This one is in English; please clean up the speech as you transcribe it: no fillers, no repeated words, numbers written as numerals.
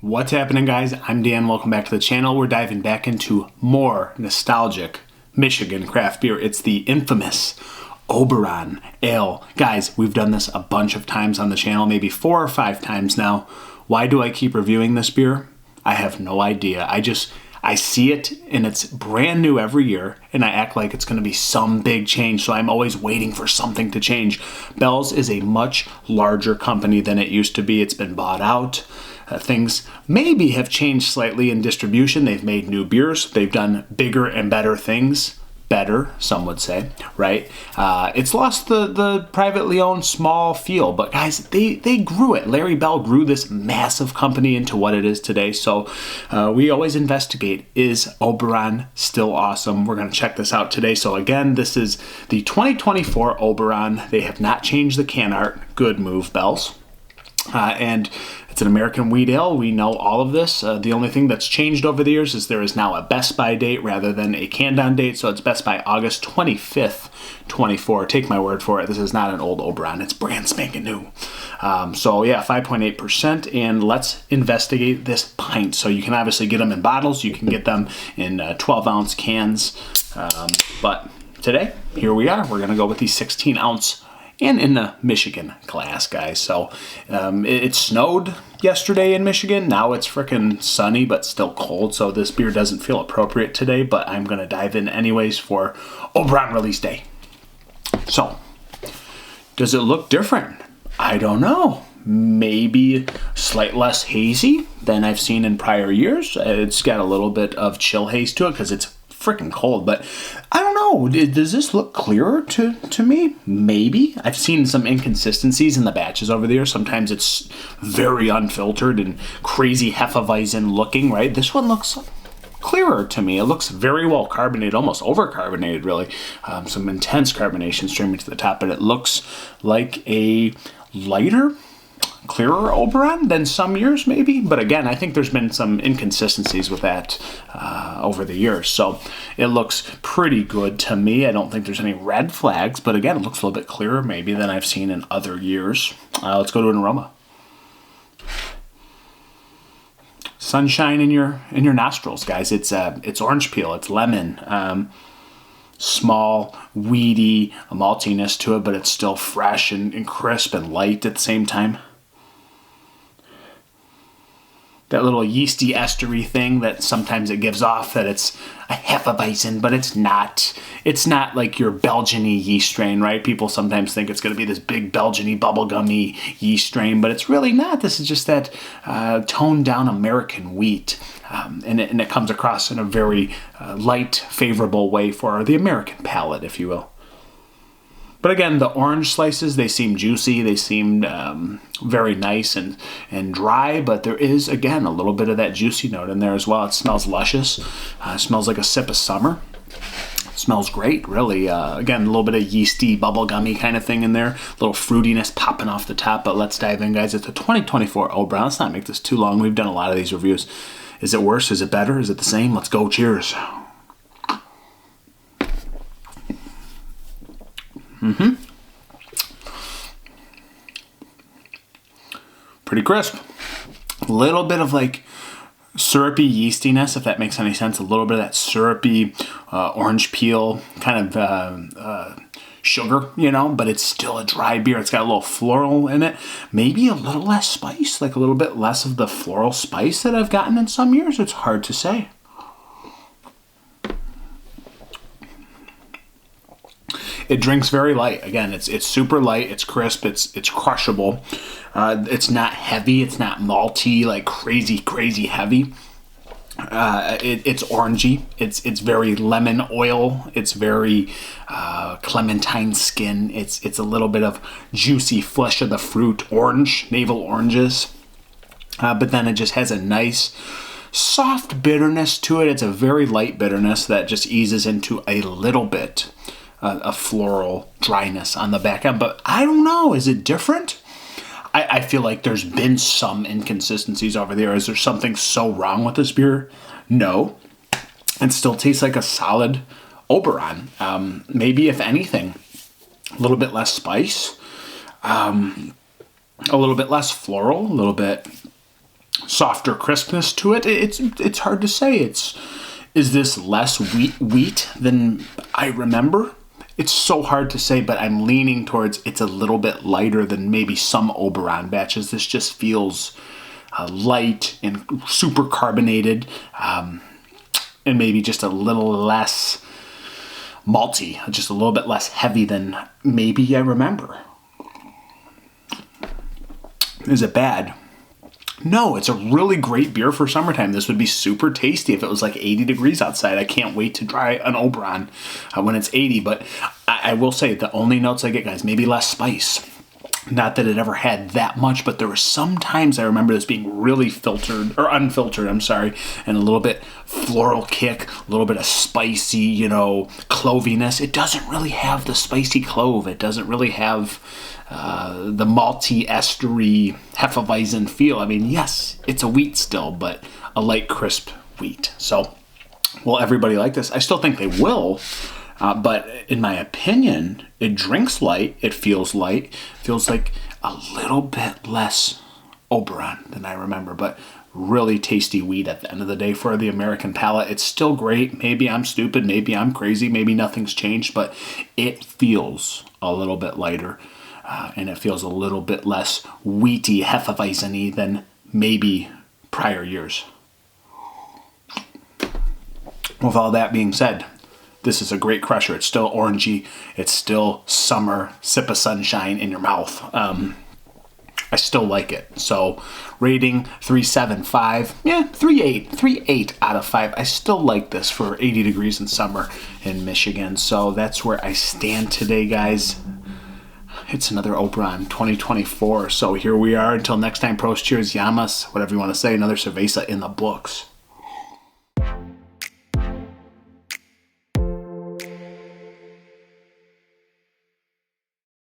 What's happening, guys? I'm Dan. Welcome back to the channel. We're diving back into more nostalgic Michigan craft beer. It's the infamous Oberon Ale. Guys, we've done this a bunch of times on the channel, maybe 4 or 5 times now. Why do I keep reviewing this beer? I have no idea. I see it and it's brand new every year and I act like it's going to be some big change, so I'm always waiting for something to change. Bell's is a much larger company than it used to be. It's been bought out. Things maybe have changed slightly in distribution. They've made new beers. They've done bigger and better things. Better, some would say, right? It's lost the privately owned small feel, but guys, they grew it. Larry Bell grew this massive company into what it is today. So we always investigate, is Oberon still awesome? We're going to check this out today. So again, this is the 2024 Oberon. They have not changed the can art. Good move, Bells. And it's an American wheat ale. We know all of this. The only thing that's changed over the years is there is now a Best By date rather than a canned on date. So it's Best By August 25th, 24. Take my word for it. This is not an old Oberon. It's brand spanking new. So yeah, 5.8%. And let's investigate this pint. So you can obviously get them in bottles. You can get them in 12-ounce cans. But today, here we are. We're going to go with the 16-ounce and in the Michigan class, guys. So it snowed yesterday in Michigan. Now it's freaking sunny, but still cold. So this beer doesn't feel appropriate today, but I'm going to dive in anyways for Oberon release day. So, does it look different? I don't know. Maybe slight less hazy than I've seen in prior years. It's got a little bit of chill haze to it because it's freaking cold, but I don't know. Does this look clearer to me? Maybe. I've seen some inconsistencies in the batches over there. Sometimes it's very unfiltered and crazy Hefeweizen looking, right? This one looks clearer to me. It looks very well carbonated, almost over-carbonated, really. Some intense carbonation streaming to the top, but it looks like a lighter, clearer Oberon than some years maybe, but again, I think there's been some inconsistencies with that over the years, so it looks pretty good to me. I don't think there's any red flags, but again, it looks a little bit clearer maybe than I've seen in other years. Let's go to an aroma. Sunshine in your nostrils, guys. It's orange peel, it's lemon, small, weedy maltiness to it, but it's still fresh and crisp and light at the same time. That little yeasty estery thing that sometimes it gives off, that it's a Hefeweizen, but it's not. It's not like your Belgian-y yeast strain, right? People sometimes think it's going to be this big Belgian-y, bubblegummy yeast strain, but it's really not. This is just that toned-down American wheat, and it comes across in a very light, favorable way for the American palate, if you will. But again, the orange slices, they seem juicy. They seem very nice and dry, but there is, again, a little bit of that juicy note in there as well. It smells luscious. It smells like a sip of summer. It smells great, really. Again, a little bit of yeasty, bubblegummy kind of thing in there. A little fruitiness popping off the top, but let's dive in, guys. It's a 2024 Oberon. Let's not make this too long. We've done a lot of these reviews. Is it worse? Is it better? Is it the same? Let's go. Cheers. Pretty crisp. A little bit of like syrupy yeastiness, if that makes any sense. A little bit of that syrupy orange peel kind of sugar, you know, but it's still a dry beer. It's got a little floral in it. Maybe a little less spice, like a little bit less of the floral spice that I've gotten in some years. It's hard to say. It drinks very light. Again, it's super light. It's crisp. It's crushable. It's not heavy. It's not malty, like crazy heavy. It's orangey. It's very lemon oil. It's very clementine skin. It's a little bit of juicy flesh of the fruit, orange, navel oranges. But then it just has a nice soft bitterness to it. It's a very light bitterness that just eases into a little bit a floral dryness on the back end, but I don't know. Is it different? I feel like there's been some inconsistencies over there. Is there something so wrong with this beer? No. It still tastes like a solid Oberon. Maybe, if anything, a little bit less spice, a little bit less floral, a little bit softer crispness to it. It's hard to say. Is this less wheat than I remember? It's so hard to say, but I'm leaning towards it's a little bit lighter than maybe some Oberon batches. This just feels light and super carbonated, and maybe just a little less malty, just a little bit less heavy than maybe I remember. Is it bad? No, it's a really great beer for summertime. This would be super tasty if it was like 80 degrees outside. I can't wait to try an Oberon when it's 80, but I will say the only notes I get, guys, maybe less spice. Not that it ever had that much, but there were some times I remember this being really filtered, or unfiltered, I'm sorry, and a little bit floral kick, a little bit of spicy, cloviness. It doesn't really have the spicy clove. It doesn't really have the malty, estery, Hefeweizen feel. I mean, yes, it's a wheat still, but a light, crisp wheat. So, will everybody like this? I still think they will. But in my opinion, it drinks light, it feels light, feels like a little bit less Oberon than I remember, but really tasty wheat at the end of the day for the American palate. It's still great. Maybe I'm stupid, maybe I'm crazy, maybe nothing's changed, but it feels a little bit lighter, and it feels a little bit less wheaty, Hefeweizen-y than maybe prior years. With all that being said, this is a great crusher. It's still orangey. It's still summer, sip of sunshine in your mouth. I still like it. So rating 3.75, 3.8 out of 5. I still like this for 80 degrees in summer in Michigan. So that's where I stand today, guys. It's another Oberon 2024. So here we are. Until next time, Prost, cheers, Yamas, whatever you want to say. Another cerveza in the books.